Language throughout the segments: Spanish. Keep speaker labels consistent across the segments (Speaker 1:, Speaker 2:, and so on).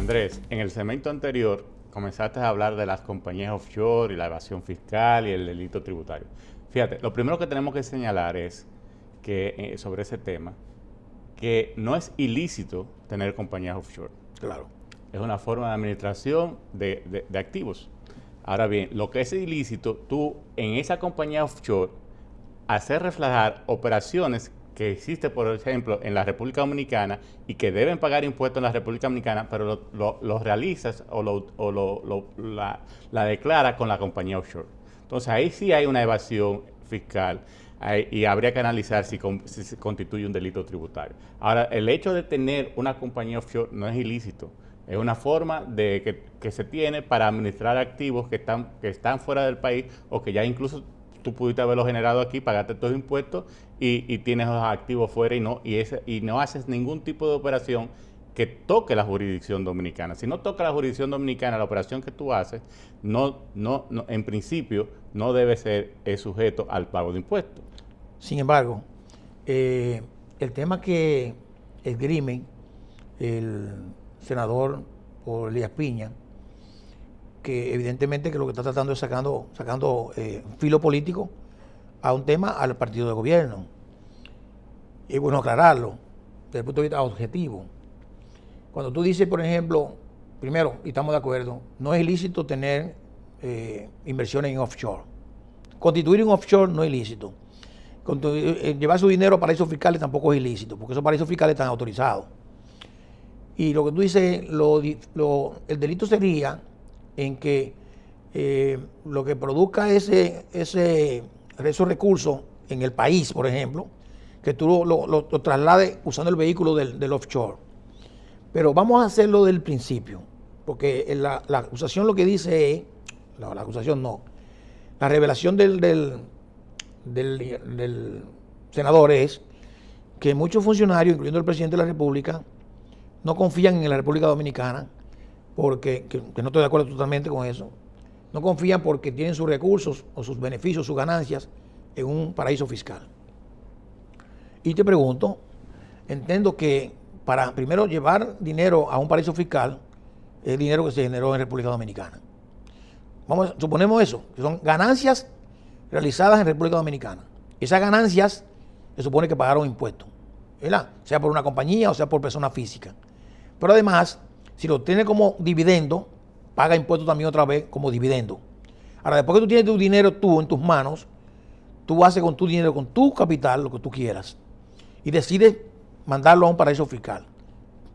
Speaker 1: Andrés, en el segmento anterior comenzaste a hablar de las compañías offshore y la evasión fiscal y el delito tributario. Fíjate, lo primero que tenemos que señalar es que sobre ese tema, que no es ilícito tener compañías offshore.
Speaker 2: Claro.
Speaker 1: Es una forma de administración de activos. Ahora bien, lo que es ilícito, tú en esa compañía offshore hacer reflejar operaciones que existen, por ejemplo, en la República Dominicana y que deben pagar impuestos en la República Dominicana, pero lo realizas o la declaras con la compañía offshore. Entonces ahí sí hay una evasión fiscal y habría que analizar si se constituye un delito tributario. Ahora, el hecho de tener una compañía offshore no es ilícito. Es una forma que se tiene para administrar activos que están fuera del país o que ya incluso tú pudiste haberlo generado aquí, pagaste todos los impuestos y tienes los activos fuera y no haces ningún tipo de operación que toque la jurisdicción dominicana. Si no toca la jurisdicción dominicana, la operación que tú haces, en principio, no debe ser sujeto al pago de impuestos.
Speaker 2: Sin embargo, el tema que esgrime el senador por Elías Piña, que evidentemente que lo que está tratando es sacando filo político a un tema al partido de gobierno. Y es bueno aclararlo desde el punto de vista objetivo. Cuando tú dices, por ejemplo, primero, y estamos de acuerdo, no es ilícito tener inversiones en offshore. Constituir un offshore no es ilícito. Llevar su dinero a paraísos fiscales tampoco es ilícito, porque esos paraísos fiscales están autorizados. Y lo que tú dices, el delito sería en que lo que produzca esos recursos en el país, por ejemplo, que tú lo traslades usando el vehículo del offshore. Pero vamos a hacerlo del principio, porque la acusación lo que dice es, la acusación no, la revelación del senador es que muchos funcionarios, incluyendo el presidente de la República, no confían en la República Dominicana, porque no estoy de acuerdo totalmente con eso, no confían porque tienen sus recursos o sus beneficios, sus ganancias en un paraíso fiscal. Y te pregunto, entiendo que para primero llevar dinero a un paraíso fiscal es dinero que se generó en República Dominicana. Suponemos eso, que son ganancias realizadas en República Dominicana. Esas ganancias se supone que pagaron impuestos, ¿verdad? Sea por una compañía o sea por persona física. Pero además, si lo tienes como dividendo, paga impuestos también otra vez como dividendo. Ahora, después que tú tienes tu dinero tú en tus manos, tú haces con tu dinero, con tu capital, lo que tú quieras. Y decides mandarlo a un paraíso fiscal.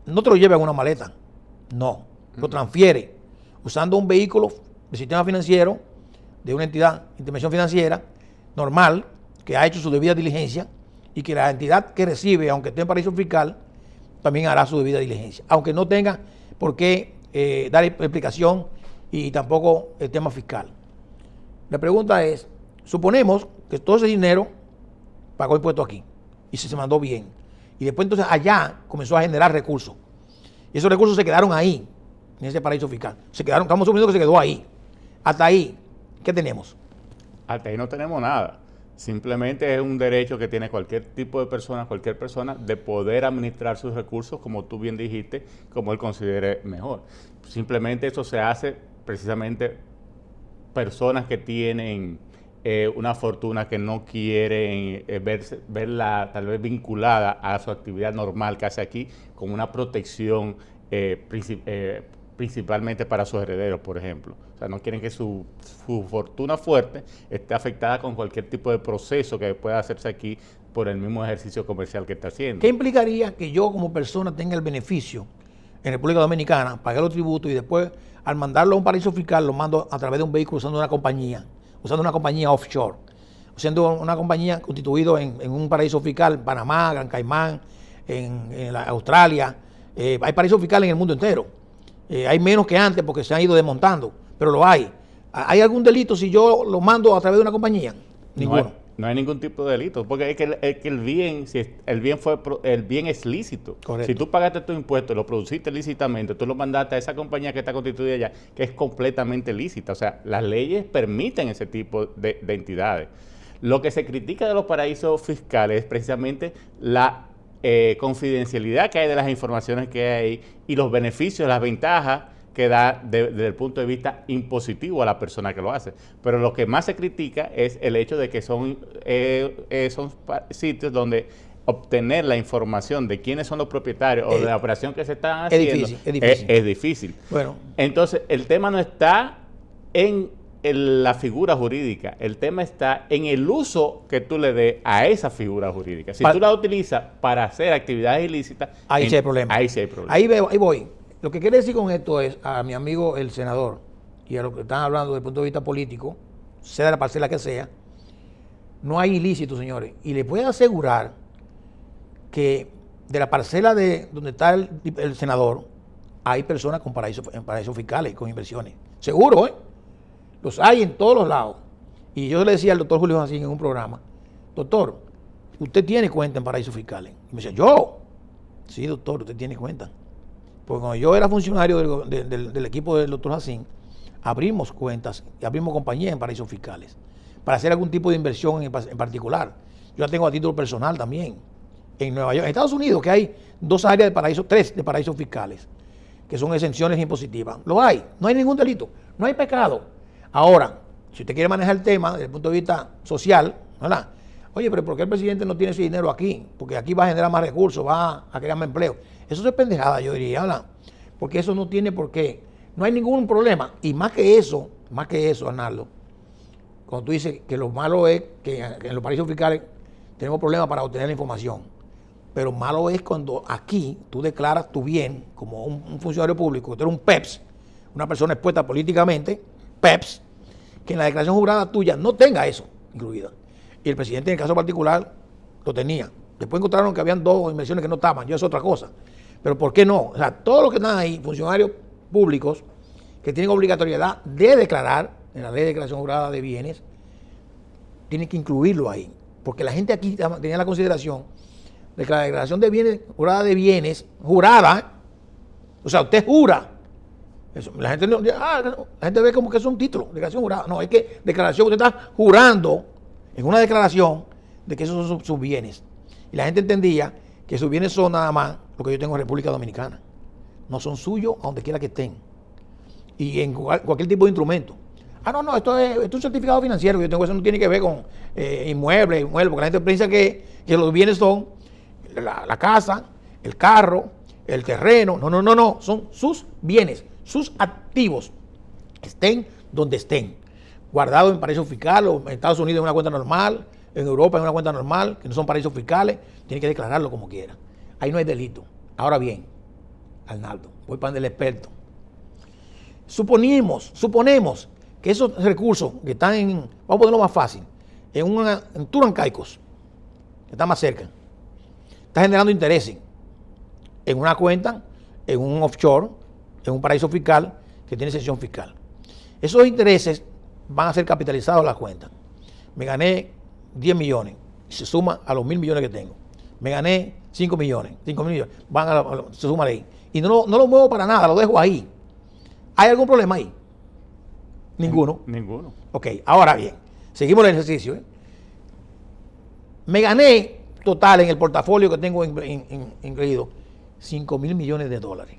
Speaker 2: No te lo lleves en una maleta. No. Lo transfiere usando un vehículo de sistema financiero de una entidad, intervención financiera, normal, que ha hecho su debida diligencia y que la entidad que recibe, aunque esté en paraíso fiscal, también hará su debida diligencia. Aunque no tenga por qué dar explicación y tampoco el tema fiscal. La pregunta es, suponemos que todo ese dinero pagó impuestos aquí y se mandó bien. Y después entonces allá comenzó a generar recursos. Y esos recursos se quedaron ahí, en ese paraíso fiscal. Estamos suponiendo que se quedó ahí. Hasta ahí, ¿qué tenemos?
Speaker 1: Hasta ahí no tenemos nada. Simplemente es un derecho que tiene cualquier tipo de persona, cualquier persona, de poder administrar sus recursos, como tú bien dijiste, como él considere mejor. Simplemente eso se hace precisamente personas que tienen una fortuna que no quieren verla tal vez vinculada a su actividad normal que hace aquí, con una protección principalmente para sus herederos, por ejemplo. O sea, no quieren que su fortuna fuerte esté afectada con cualquier tipo de proceso que pueda hacerse aquí por el mismo ejercicio comercial que está haciendo.
Speaker 2: ¿Qué implicaría que yo como persona tenga el beneficio en República Dominicana, pague los tributos y después al mandarlo a un paraíso fiscal lo mando a través de un vehículo usando una compañía offshore, usando una compañía constituida en un paraíso fiscal, en Panamá, Gran Caimán, en Australia? Hay paraísos fiscales en el mundo entero. Hay menos que antes porque se han ido desmontando, pero lo hay. ¿Hay algún delito si yo lo mando a través de una compañía? Ninguno.
Speaker 1: No hay ningún tipo de delito, porque es que el bien es lícito.
Speaker 2: Correcto.
Speaker 1: Si tú pagaste tu impuesto, lo produciste lícitamente, tú lo mandaste a esa compañía que está constituida allá, que es completamente lícita. O sea, las leyes permiten ese tipo de entidades. Lo que se critica de los paraísos fiscales es precisamente la confidencialidad que hay de las informaciones que hay y los beneficios, las ventajas que da desde el punto de vista impositivo a la persona que lo hace. Pero lo que más se critica es el hecho de que son sitios donde obtener la información de quiénes son los propietarios o de la operación que se están haciendo es difícil.
Speaker 2: Bueno.
Speaker 1: Entonces, el tema no está en la figura jurídica, el tema está en el uso que tú le des a esa figura jurídica. Si tú la utilizas para hacer actividades ilícitas,
Speaker 2: ahí sí hay problema.
Speaker 1: Ahí sí hay problema.
Speaker 2: Ahí voy. Lo que quiere decir con esto es a mi amigo el senador y a lo que están hablando desde el punto de vista político, sea de la parcela que sea, no hay ilícito, señores. Y les puedo asegurar que de la parcela de donde está el senador, hay personas con paraísos fiscales, con inversiones. Seguro, ¿eh? Los hay en todos los lados. Y yo le decía al doctor Julio Jacín en un programa, doctor, usted tiene cuenta en paraísos fiscales. Y me decía, ¿yo? Sí, doctor, usted tiene cuenta. Porque cuando yo era funcionario del equipo del doctor Jacín, abrimos cuentas y abrimos compañías en paraísos fiscales para hacer algún tipo de inversión en particular. Yo la tengo a título personal también. En Nueva York, en Estados Unidos, que hay 2 áreas de paraísos, 3 de paraísos fiscales, que son exenciones impositivas. Lo hay, no hay ningún delito, no hay pecado. Ahora, si usted quiere manejar el tema desde el punto de vista social, ¿verdad? Oye, pero ¿por qué el presidente no tiene ese dinero aquí? Porque aquí va a generar más recursos, va a crear más empleo. Eso es pendejada, yo diría, ¿verdad? Porque eso no tiene por qué. No hay ningún problema. Y más que eso, Arnaldo, cuando tú dices que lo malo es que en los paraísos fiscales tenemos problemas para obtener la información. Pero malo es cuando aquí tú declaras tu bien como un funcionario público, tú eres un PEPS, una persona expuesta políticamente, PEPS, que en la declaración jurada tuya no tenga eso incluida. Y el presidente en el caso particular lo tenía. Después encontraron que habían 2 inversiones que no estaban, ya es otra cosa. Pero ¿por qué no? O sea, todos los que están ahí, funcionarios públicos, que tienen obligatoriedad de declarar en la ley de declaración jurada de bienes, tienen que incluirlo ahí. Porque la gente aquí tenía la consideración de que la declaración de bienes, jurada, o sea, usted jura. Eso, la gente ve como que es un título, declaración jurada. No, es que declaración, usted está jurando en una declaración de que esos son sus bienes. Y la gente entendía que sus bienes son nada más lo que yo tengo en República Dominicana. No son suyos a donde quiera que estén. Y en cualquier tipo de instrumento. No, esto es un certificado financiero que yo tengo, eso no tiene que ver con inmuebles, porque la gente piensa que los bienes son la casa, el carro, el terreno. No, son sus bienes, sus activos, estén donde estén, guardados en paraísos fiscales, o en Estados Unidos en una cuenta normal, en Europa en una cuenta normal, que no son paraísos fiscales, tiene que declararlo como quiera. Ahí no hay delito. Ahora bien, Arnaldo, voy para el experto. Suponemos que esos recursos que están vamos a ponerlo más fácil, en Turancaicos, que está más cerca, está generando intereses en una cuenta, en un offshore, en un paraíso fiscal que tiene exención fiscal. Esos intereses van a ser capitalizados a la cuenta. Me gané 10 millones, se suma a los 1.000 millones que tengo. Me gané 5 millones, se suma ahí. Y no lo muevo para nada, lo dejo ahí. ¿Hay algún problema ahí? Ninguno.
Speaker 1: Ninguno.
Speaker 2: Ok, ahora bien, seguimos el ejercicio. Me gané total en el portafolio que tengo incluido 5.000 millones de dólares.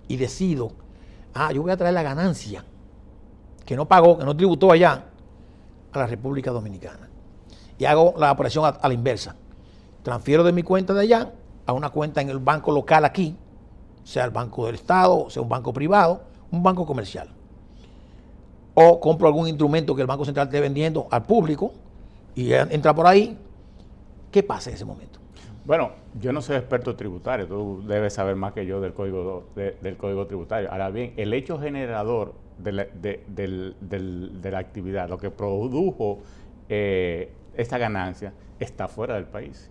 Speaker 2: Y decido, yo voy a traer la ganancia que no pagó, que no tributó allá, a la República Dominicana. Y hago la operación a la inversa. Transfiero de mi cuenta de allá a una cuenta en el banco local aquí, sea el banco del Estado, sea un banco privado, un banco comercial. O compro algún instrumento que el Banco Central esté vendiendo al público y entra por ahí. ¿Qué pasa en ese momento?
Speaker 1: Bueno, yo no soy experto tributario, tú debes saber más que yo del código tributario. Ahora bien, el hecho generador de la actividad, lo que produjo esta ganancia, está fuera del país.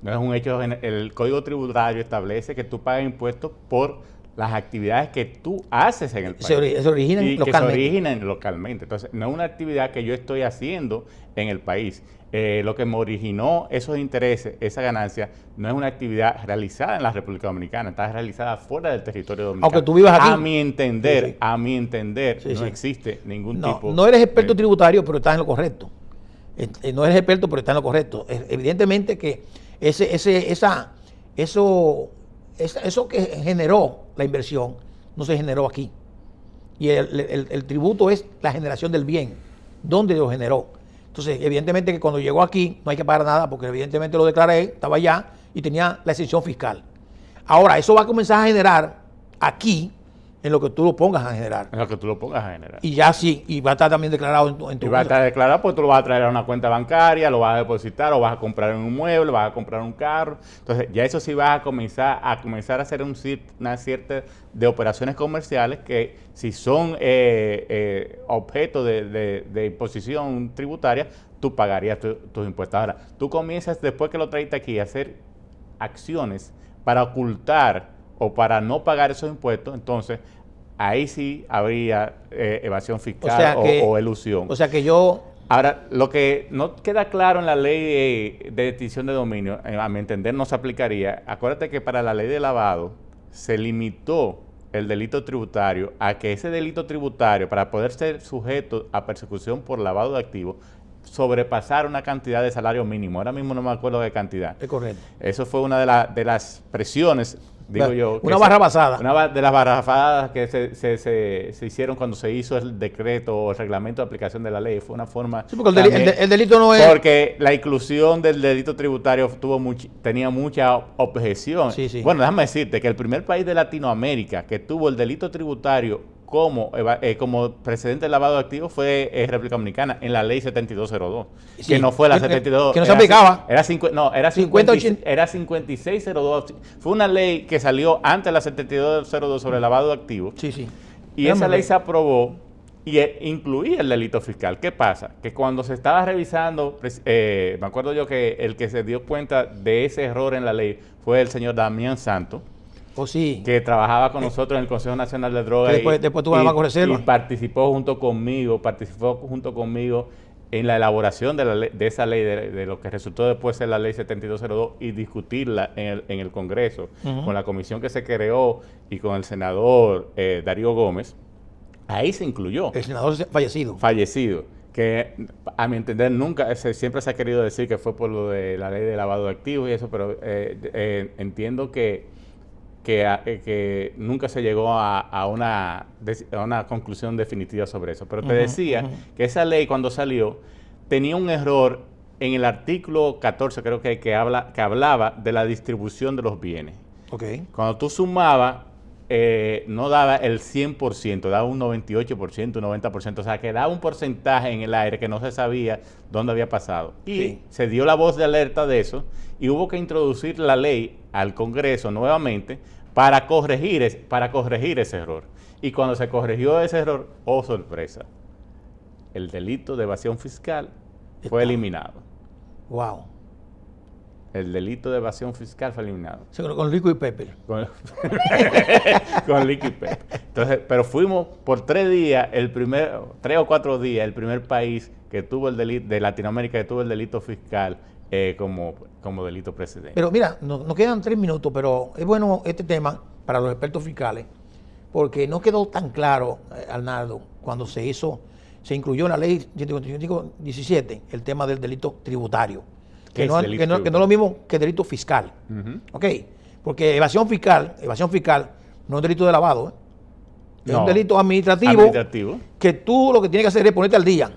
Speaker 1: No es un hecho, el código tributario establece que tú pagas impuestos por las actividades que tú haces en el país.
Speaker 2: Se originan
Speaker 1: y
Speaker 2: localmente.
Speaker 1: Que se originan localmente. Entonces, no es una actividad que yo estoy haciendo en el país. Lo que me originó esos intereses, esa ganancia, no es una actividad realizada en la República Dominicana, está realizada fuera del territorio dominicano.
Speaker 2: Aunque tú vivas aquí.
Speaker 1: A mi entender, no existe ningún tipo.
Speaker 2: No eres experto tributario, pero estás en lo correcto. No eres experto, pero estás en lo correcto. Evidentemente que esa eso que generó la inversión no se generó aquí. Y el tributo es la generación del bien, ¿dónde lo generó? Entonces, evidentemente que cuando llegó aquí no hay que pagar nada porque evidentemente lo declaré, estaba allá y tenía la exención fiscal. Ahora, eso va a comenzar a generar aquí en lo que tú lo pongas a generar.
Speaker 1: En lo que tú lo pongas a generar.
Speaker 2: Y ya sí, y va a estar también declarado en tu
Speaker 1: Y va a estar declarado, pues tú lo vas a traer a una cuenta bancaria, lo vas a depositar, o vas a comprar en un mueble, vas a comprar un carro. Entonces, ya eso sí vas a comenzar a hacer una cierta de operaciones comerciales que si son objeto de imposición tributaria, tú pagarías tus impuestos. Ahora, tú comienzas, después que lo traiste aquí, a hacer acciones para ocultar o para no pagar esos impuestos, entonces ahí sí habría evasión fiscal o elusión.
Speaker 2: O sea que yo...
Speaker 1: Ahora, lo que no queda claro en la ley de extinción de dominio, a mi entender no se aplicaría. Acuérdate que para la ley de lavado se limitó el delito tributario a que ese delito tributario, para poder ser sujeto a persecución por lavado de activos, sobrepasar una cantidad de salario mínimo. Ahora mismo no me acuerdo de cantidad.
Speaker 2: Es correcto.
Speaker 1: Eso fue una de las presiones, digo yo.
Speaker 2: Una barra basada.
Speaker 1: Una de las barrafadas que se hicieron cuando se hizo el decreto o el reglamento de aplicación de la ley. Fue una forma...
Speaker 2: Sí, porque el delito no es...
Speaker 1: Porque la inclusión del delito tributario tenía mucha objeción.
Speaker 2: Sí, sí.
Speaker 1: Bueno, déjame decirte que el primer país de Latinoamérica que tuvo el delito tributario como precedente del lavado de activos fue República Dominicana en la ley 7202,
Speaker 2: Sí,
Speaker 1: que no fue la 72.
Speaker 2: Que no se aplicaba.
Speaker 1: Era 5602. Fue una ley que salió antes de la 7202 sobre el lavado de activos.
Speaker 2: Sí, sí.
Speaker 1: Y esa ley se aprobó y incluía el delito fiscal. ¿Qué pasa? Que cuando se estaba revisando, me acuerdo yo que el que se dio cuenta de ese error en la ley fue el señor Damián Santos,
Speaker 2: Sí.
Speaker 1: que trabajaba con nosotros en el Consejo Nacional de Drogas.
Speaker 2: Después tuvo la Banco Reserva.
Speaker 1: Y participó junto conmigo en la elaboración de esa ley, de lo que resultó después de la ley 7202 y discutirla en el Congreso, con la comisión que se creó y con el senador Darío Gómez. Ahí se incluyó.
Speaker 2: El senador fallecido.
Speaker 1: Que a mi entender siempre se ha querido decir que fue por lo de la ley de lavado de activos y eso, pero entiendo que nunca se llegó a una conclusión definitiva sobre eso. Pero te decía que esa ley cuando salió tenía un error en el artículo 14, creo que hablaba de la distribución de los bienes.
Speaker 2: Okay.
Speaker 1: Cuando tú sumabas, no daba el 100%, daba un 98%, un 90%, o sea, que daba un porcentaje en el aire que no se sabía dónde había pasado. Y se dio la voz de alerta de eso y hubo que introducir la ley al Congreso nuevamente para corregir ese error. Y cuando se corrigió ese error, oh sorpresa, el delito de evasión fiscal fue eliminado.
Speaker 2: Wow.
Speaker 1: El delito de evasión fiscal fue eliminado.
Speaker 2: Sí, con Rico y Pepe.
Speaker 1: Con Rico y Pepe. Entonces, pero fuimos por 3 o 4 días, el primer país que tuvo el delito de Latinoamérica que tuvo el delito fiscal como delito precedente.
Speaker 2: Pero mira, nos quedan 3 minutos, pero es bueno este tema para los expertos fiscales, porque no quedó tan claro, Arnaldo, cuando se incluyó en la ley 155-17 el tema del delito tributario, que no es lo mismo que delito fiscal. ¿Ok? Porque evasión fiscal no es delito de lavado, es un delito administrativo que tú lo que tienes que hacer es ponerte al día.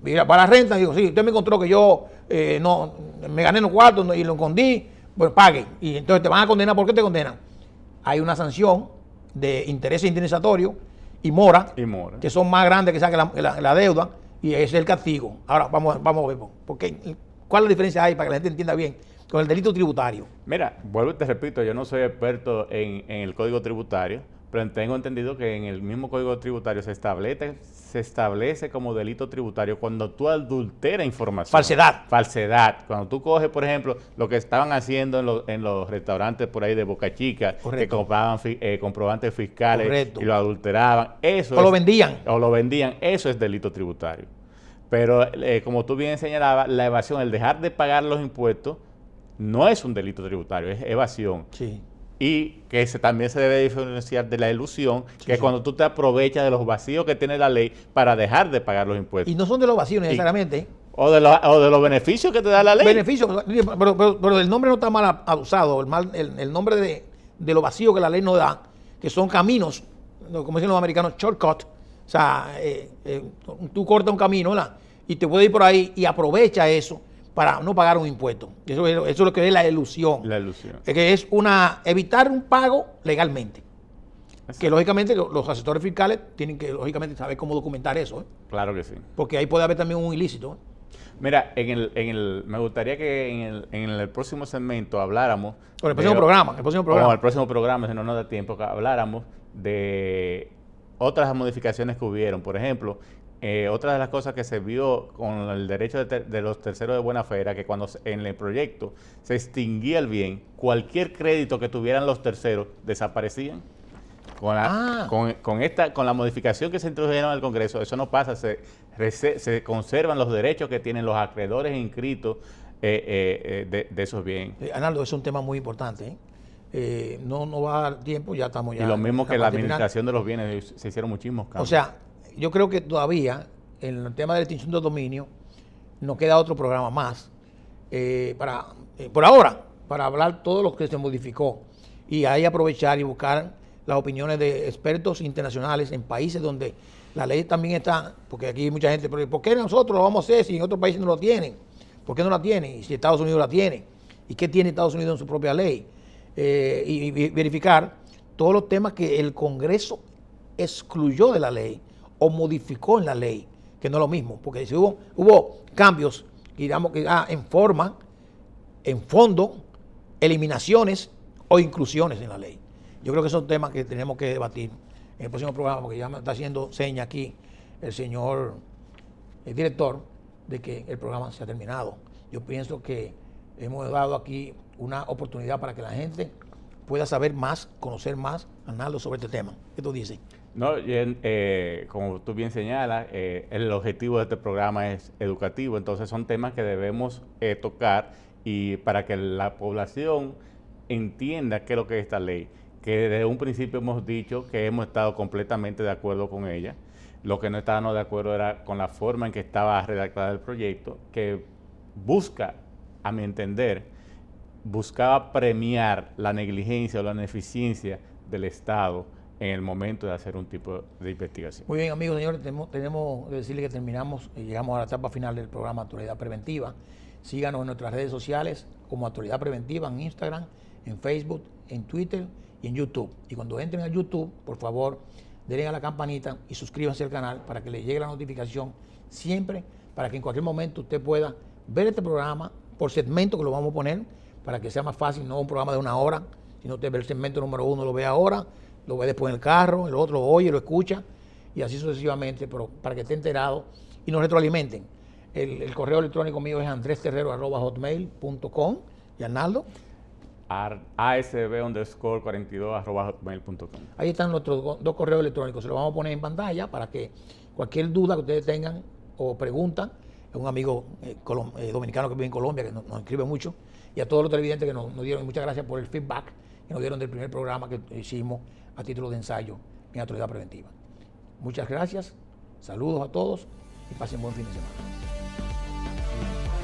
Speaker 2: Mira, para la renta, digo, sí, usted me encontró que yo no me gané los cuartos y lo escondí, pues pague. Y entonces te van a condenar. ¿Por qué te condenan? Hay una sanción de interés indemnizatorio y mora, que son más grandes que la deuda, y ese es el castigo. Ahora vamos a ver, ¿cuál es la diferencia hay para que la gente entienda bien con el delito tributario?
Speaker 1: Mira, vuelvo y te repito, yo no soy experto en el Código Tributario, pero tengo entendido que en el mismo Código Tributario se establece como delito tributario cuando tú adulteras información. Falsedad. Cuando tú coges, por ejemplo, lo que estaban haciendo en los restaurantes por ahí de Boca Chica, que compraban comprobantes fiscales y lo adulteraban. O lo vendían. Eso es delito tributario. Pero como tú bien señalabas, la evasión, el dejar de pagar los impuestos, no es un delito tributario, es evasión.
Speaker 2: Sí.
Speaker 1: Y que también se debe diferenciar de la elusión, que es cuando tú te aprovechas de los vacíos que tiene la ley para dejar de pagar los impuestos.
Speaker 2: Y no son de los vacíos necesariamente.
Speaker 1: o de los beneficios que te da la ley.
Speaker 2: Beneficios, pero el nombre no está mal usado, el nombre de lo vacío que la ley nos da, que son caminos, como dicen los americanos, shortcut. O sea, tú cortas un camino, ¿verdad? Y te puedes ir por ahí y aprovecha eso para no pagar un impuesto. Eso es lo que es la elusión.
Speaker 1: La ilusión.
Speaker 2: Es que es evitar un pago legalmente. Que lógicamente los asesores fiscales tienen que lógicamente saber cómo documentar eso, ¿eh?
Speaker 1: Claro que sí.
Speaker 2: Porque ahí puede haber también un ilícito, ¿eh?
Speaker 1: Mira, me gustaría que en el próximo segmento habláramos...
Speaker 2: Con el próximo programa.
Speaker 1: El próximo programa, si no nos da tiempo, que habláramos de otras modificaciones que hubieron. Por ejemplo, otra de las cosas que se vio con el derecho de los terceros de buena fe era que cuando en el proyecto se extinguía el bien, cualquier crédito que tuvieran los terceros desaparecían. Con la modificación que se introdujeron al Congreso, eso no pasa, se conservan los derechos que tienen los acreedores inscritos de esos bienes.
Speaker 2: Arnaldo, es un tema muy importante, ¿eh? No va a dar tiempo, ya estamos ya.
Speaker 1: Y lo mismo que la administración
Speaker 2: final
Speaker 1: de los bienes, se hicieron muchísimos cambios.
Speaker 2: O sea, yo creo que todavía en el tema de la extinción de dominio nos queda otro programa más por ahora, para hablar todo lo que se modificó y ahí aprovechar y buscar las opiniones de expertos internacionales en países donde la ley también está, porque aquí hay mucha gente, pero ¿por qué nosotros lo vamos a hacer si en otros países no lo tienen? ¿Por qué no la tienen? Y si Estados Unidos la tiene, ¿y qué tiene Estados Unidos en su propia ley? Y verificar todos los temas que el Congreso excluyó de la ley o modificó en la ley, que no es lo mismo, porque si hubo cambios, digamos que en forma, en fondo, eliminaciones o inclusiones en la ley. Yo creo que son temas que tenemos que debatir en el próximo programa, porque ya me está haciendo seña aquí el señor director de que el programa se ha terminado. Yo pienso que hemos dado aquí una oportunidad para que la gente pueda saber más, conocer más, Arnaldo, sobre este tema. ¿Qué tú dices?
Speaker 1: No, como tú bien señalas, el objetivo de este programa es educativo, entonces son temas que debemos tocar y para que la población entienda qué es lo que es esta ley, que desde un principio hemos dicho que hemos estado completamente de acuerdo con ella. Lo que no estábamos de acuerdo era con la forma en que estaba redactada el proyecto, que busca, a mi entender, buscaba premiar la negligencia o la ineficiencia del Estado en el momento de hacer un tipo de investigación.
Speaker 2: Muy bien, amigos, señores, tenemos que decirle que terminamos y llegamos a la etapa final del programa Actualidad Preventiva. Síganos en nuestras redes sociales como Actualidad Preventiva en Instagram, en Facebook, en Twitter y en YouTube. Y cuando entren a YouTube, por favor, denle a la campanita y suscríbanse al canal para que les llegue la notificación siempre, para que en cualquier momento usted pueda ver este programa por segmento, que lo vamos a poner para que sea más fácil, no un programa de 1 hora, sino usted ve el segmento número 1, lo ve ahora, lo ve después en el carro, el otro lo oye, lo escucha, y así sucesivamente, pero para que esté enterado y nos retroalimenten. El correo electrónico mío es andresterrero@hotmail.com. ¿Y Arnaldo?
Speaker 1: asb_42@hotmail.com.
Speaker 2: Ahí están nuestros dos correos electrónicos. Se los vamos a poner en pantalla para que cualquier duda que ustedes tengan o preguntan, es un amigo dominicano que vive en Colombia, que nos escribe mucho, y a todos los televidentes que nos dieron, muchas gracias por el feedback que nos dieron del primer programa que hicimos a título de ensayo en Actualidad Preventiva. Muchas gracias, saludos a todos y pasen buen fin de semana.